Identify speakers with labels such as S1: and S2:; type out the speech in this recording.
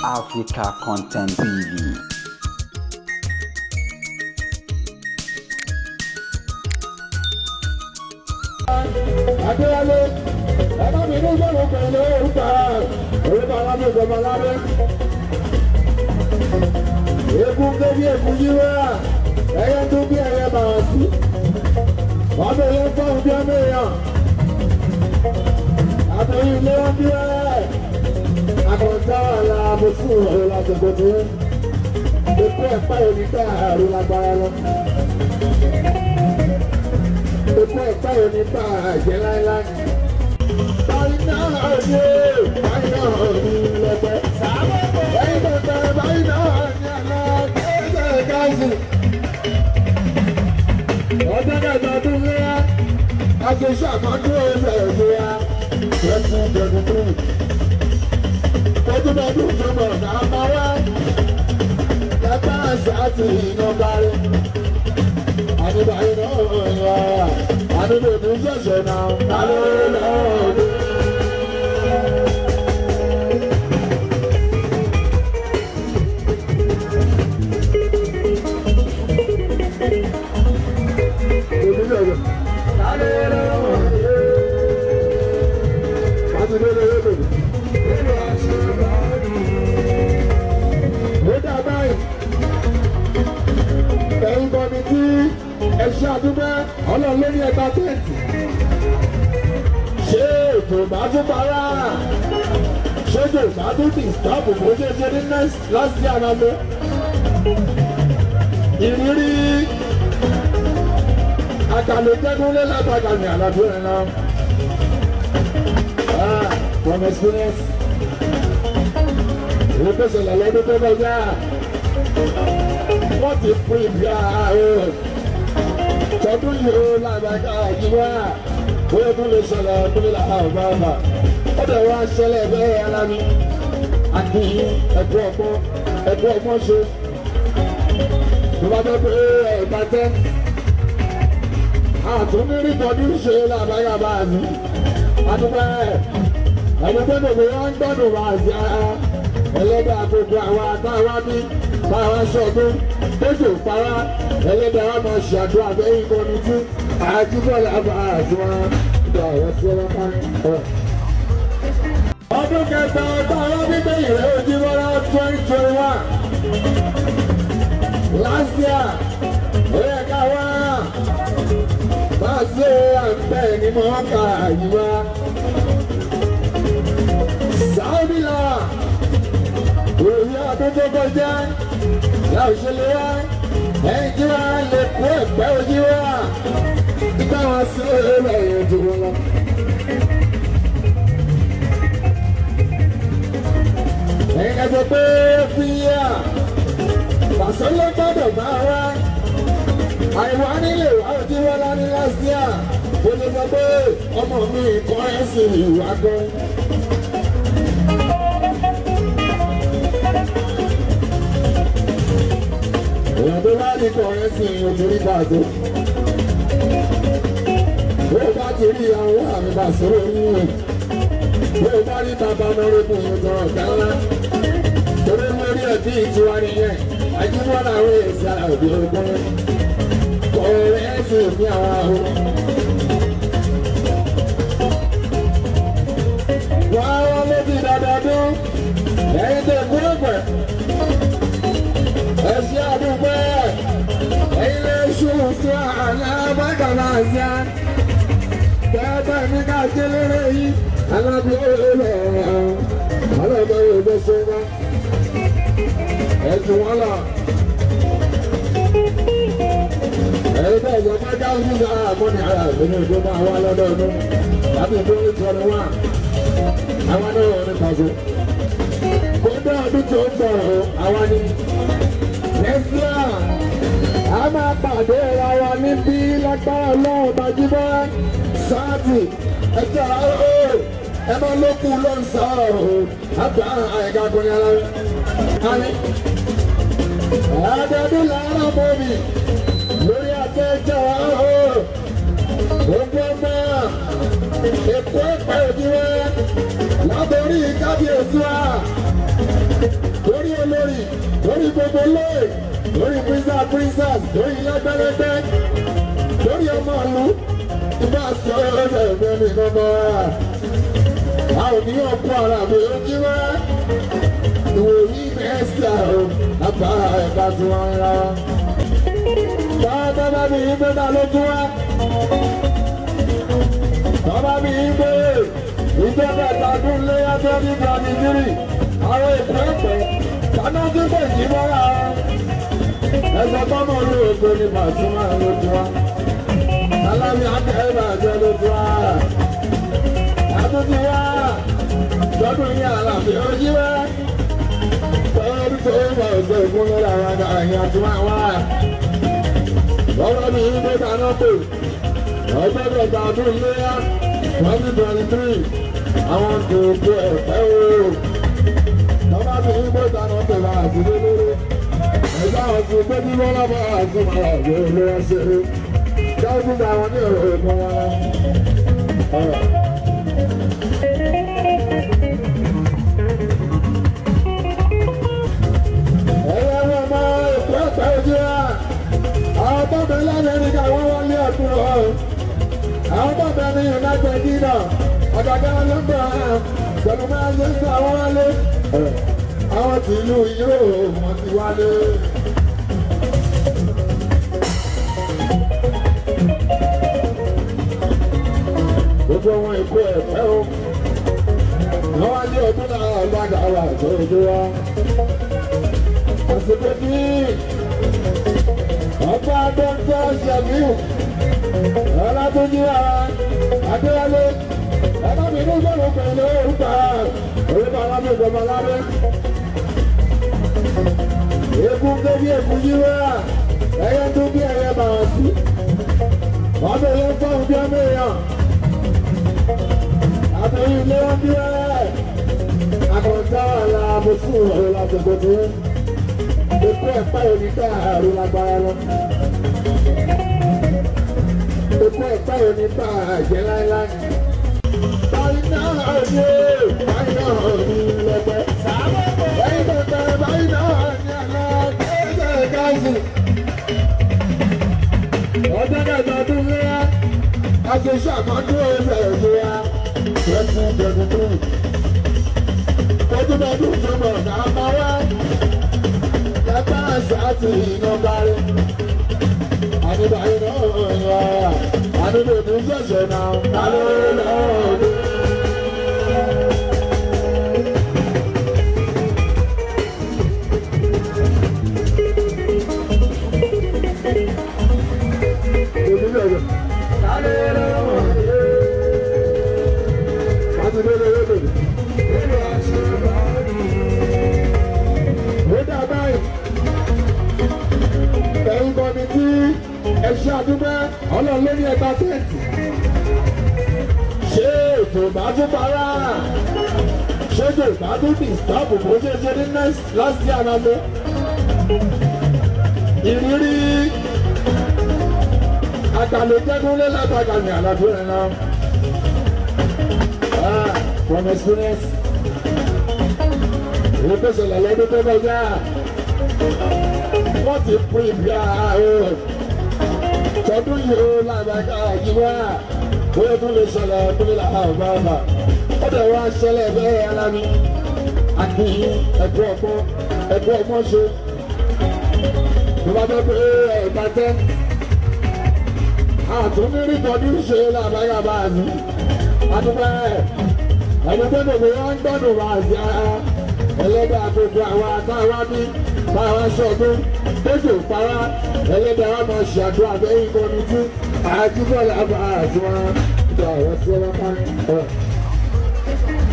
S1: Africa Content TV.
S2: Adéwálé, ẹ̀ka mi ní gbọ́dọ̀ pẹ̀lú orúkọ alábẹ́ ìjọba lábẹ́. Egun tó bí egun yíwá, ẹyẹ tó bí ẹyẹ bàwá sí. Wọ́n bẹ yẹ fọ́ọ̀mù bí ọmọ èèyàn. Àtẹ̀yìn ilé wọn bí wẹ́rẹ́. Àkọ́ńtà ọ̀la àbòsùn ọ̀rọ̀ làtẹ̀kọ̀ tó yẹ. Èkó ẹ̀pá òní ká àrùn lágbára lọ. Èkó ẹ̀pá òní ká àjẹ́ láéláé. Báyìí náà ni báyìí náà ni lẹ́gbẹ́. Báyìí bẹ̀rẹ̀ báyìí náà ni àná ẹ̀ẹ́dẹ̀ gáàsì. Ọjọ́ kẹta tó ń léyà, àṣeṣe àkọ́jú ẹ̀fẹ̀ ìgbéyà. 2023. Ojúbọ̀dún tó bọ̀ náà máa wá. Lápá àṣà àti ìnàbà rẹ̀. Àdìbàyìí náà yọ àdìbò ní ṣẹ̀ṣẹ̀ náà. Alẹ́ náà dé. Ẹ̀yin kọ́mítì ẹ̀ṣẹ́ àdúgbò ọlọ́run lórí ẹ̀ka tẹ́ǹtì. Ṣé ètò ìbátú para? Ṣé ètò ìbátú ti ìsìtáàbù bó ṣe ṣe ní last year náà mọ́? Ìrírí àkàlẹ̀jẹ́gúnlé látàkà ní àlàbí rẹ̀ náà. From experience, ìwé pèsè lọ́dún tó kọjá. Wọ́n ti pín ìgbà ààrùn. Tọdún yìí ó lágbàká àjíwá. Bóyá tó lè ṣẹlẹ̀ tó lè láhà ọ̀gbà ọ̀gbà. Ó dẹ̀ wá ṣẹlẹ̀ bẹ́ẹ̀ ara mi. Àti ẹ̀kọ́ ọgbọ́n ṣe. Tó bá jẹ́ pé ẹ̀ka tẹ́. Àtúndínrí tọdún ṣe lágbàká bá a ní. Àdúgbò ẹni pé gbogbo wọn ń gbọ́dọ̀ wá sí ara. Ẹlẹ́dàá àgbègbè àwọn àtàwọn bí báwa ṣọdún tójò para ẹlẹ́dàá wọn máa ṣàdúrà lẹ́yìn kọ́mítì àjíbọ̀lá bá àdúrà ìgbà ọ̀rọ̀ sí ọlọ́pàá. Ọdún kẹta ọgbà ọlọ́gbígbé ìrẹ́ Òjìbọ́lá 2021 last year ó yẹ ká wá bá a ṣe àǹtẹ̀ ní mọ́ọ́kà àyíwá. Sáúdìlà òye ọdún tó kọjá láòṣèlè wá ẹ̀yìn tí wọ́n lè kó ẹ̀pẹ́ ojú wá nígbà wọn sí èrè ẹ̀yìn ojú wọn lọ. ẹ̀yìn ká sọ pé fi yá pàṣẹ ló gbọ́dọ̀ bá wá àìwá nílé wá ojú wọn lá ní last year ó lè sọ pé ọmọ mi kọ́ ẹ̀sìn ìwà gan. Èèyàn tó bá ní kọ̀ọ̀rẹ́ sí òtúrí pàtó. Bó o bá ti rí àwọn àmì bàṣẹ́rò nínú. Bó o bá rí bàbá ọmọrẹ́kùn ìtàn ọ̀gá ńlá. Torí lórí ẹ̀bí ìtura nìyẹn. Ajímọ́ làwọn èsì ara òbí ogun. Kọ̀ọ̀rẹ́ sí òbí àwọn ahọ́. Wọ́n á wọ́n létí dáadáa dún. Ẹ̀yin tẹ̀ kú ẹ̀pẹ̀. Ẹ̀ṣẹ́ àdúgbò ilé ṣùṣù alábàgàmàṣá bẹ́ẹ̀ ní ká kéléré yìí alábí olè alábẹ́ òde ṣẹ́gbá ẹ̀jú wọn lọ. Ẹ̀yin bẹ́ẹ̀ jọ bá dáhùn sí sáà àmọ́ni ara ìpínlẹ̀ èdè máa wá lọ́dọọdún láti ìpínlẹ̀ ìtọ́ni wá àwọn náà ní pàṣẹ. Kódà ọdún tó ń bọ̀ àwọn ni. Ẹ̀sìá a máa pàdé ra wa níbí lágbára náà Májíbọ́ sáàtì ẹjọ́ ọ̀hún ẹ máa lókun ló ń sọ ọ̀hún àgbà àyíká gbọ́nyá lára. Àdàdún làárọ̀ mọ́bì lórí àtẹ̀jọ́ ọ̀hún gbogbo ọmọ Èkó ẹ̀pẹ́ òdiwẹ́ látòrí kábíyèsí wa lórí olórí lórí gbogbo lóye lórí princess lórí lẹ́gbẹ́lẹ́gbẹ́ lórí ọmọ ìlú ìbá sọ ẹlẹ́sẹ̀ ẹgbẹ́ mi gbọ́ngàn wa. a ò ní ọ̀pọ̀ ara mi ojú wa ìwòyí mẹ́sà o àbá ẹ̀ka tí wọ́n ń ra wa. bàbá mi ń gbé náà ló tún wá. bàbá mi ń gbé ìjọba ìtàkùn léyà tó ní gàdìgírì àwọn èkó ẹ̀pẹ́ kaná tí kò jí mọ́ra ẹsẹ̀ tọ́mọ orí ògo ni Pasuma ló tún wá. alámi akẹ́rẹ́ àjọ ló tún wá. àtúntì wá lọ́dún yìí àlàfé ojú wá. tọ́lú tó ń bọ̀ ọ̀sẹ̀ ògùn lọ́la wa àyàn tí wọ́n wá. ọ̀rọ̀ mi ń gbé kaná pè ọjọ́ kẹta ọdún léyà 2023 àwọn tó kó ẹ̀fẹ́ o. bàbá mi ń gbé kaná pè wá àti lélẹ́rẹ́. ẹ̀ka ọ̀sùn pé bí wọ́n lábọ̀ àti màá gbé olówó ṣeré. dájú ní àwọn ní ọ̀rọ̀ ẹ̀kọ́ wọn. ẹ̀yẹ́ wọn máa èkó ẹ̀pẹ́ ojú wa. àwọn tó bẹ l'Amẹ́ríkà wọ́n wọlé ọdún ọ̀. àwọn tó bẹ ní United Kingdom ọ̀dọ̀dọ̀ ló ń bọ̀ pẹ̀lú máa ń ṣe ń sọ àwọn wálé. àwọn tìlú yóò wọ́n ti wálé. gbogbo wọn èkó ẹ̀fẹ́ o. wọ́n wá ní ọdún náà gbàgbà wà tó ojú wa. àsìkò tí ọba dọ́ńtọ́ ṣẹ̀míù ọlátúnjí adéwálé ẹ̀ka mi ní gbọ́dọ̀ pẹ̀lú orúkọ orúkọ alábẹ́ ìjọba lábẹ́. Egun tó bí egun yí wá, ẹyẹ tó bí ẹyẹ bàwọ̀ sí. Wọ́n bẹ yẹ fọ́ọ̀mù bí ọmọ èèyàn. Àtẹ̀yìn ilé wọn bí wẹ́rẹ́. Àkọ̀ǹtà ọ̀la àbòsí ìrọ̀lẹ́ láti gbòdì. Ekú ẹ̀pá oníkà àrùn lágbára lọ. Ekú ẹ̀pá oníkà àjẹ́ láíláí. Báyìí náà ni báyìí náà ni lẹ́gbẹ́. Báyìí náà báyìí náà ni àná ẹ̀ẹ́dẹ̀ gáàsì. Ọjọ́ kẹta ọdún léyà, a ti ṣàmọ́dún ẹ̀fẹ̀ ìlera 2023. Ojúbọ̀dún túbọ̀ náà máa wá. Ẹgbẹ́ àṣà àti iná kárí. Àdìbàyí náà yọ àdìbò ní ṣẹ̀ṣẹ̀ náà kálọ́ lọ́wọ́. Ẹ̀yin kọ́ni tí ẹ̀ṣẹ́ àdúgbò ọlọ́run lórí ẹgbà tẹ́ǹtì. Ṣé ètò ìbá tún para? Ṣé ètò ìbá tún disturb bó ṣe ṣe ní last year náà lọ? Ìrírí àtàlẹ́jẹ́gúnlé látàkà ní àlàfo rẹ̀ náà. From experience, ìwé tó ṣẹlẹ̀ lọ́dún tó kọjá. Wọ́n ti prepare o. Tọdún yìí ó lágbàgà àjíwá. Bóyá tó lè ṣẹlẹ̀ tó lè lára ọ̀gá ọ̀gá. Ó dẹ̀ wá ṣẹlẹ̀ bẹ́ẹ̀ alámi. Àti ẹ̀kọ́ ọgbọ́n ṣe. Tó bá jẹ́ pé ẹ̀ka tẹ́. Àtúndínrí tọdún ṣe lágbàgà bá a ní. Àdúgbò ẹni tó gbogbo wọn ń gbọ́dọ̀ wá sí ara. Ẹlẹ́dàá gbogbo àwọn àtàwọn bí. Báwa ṣọdún tójò para ẹlẹ́dàá wa máa ṣàdúrà bẹ́ẹ̀ ìkọ́ni tí àjíbọ̀lá bá àti wọn gba àwọn sí ọlọ́pàá.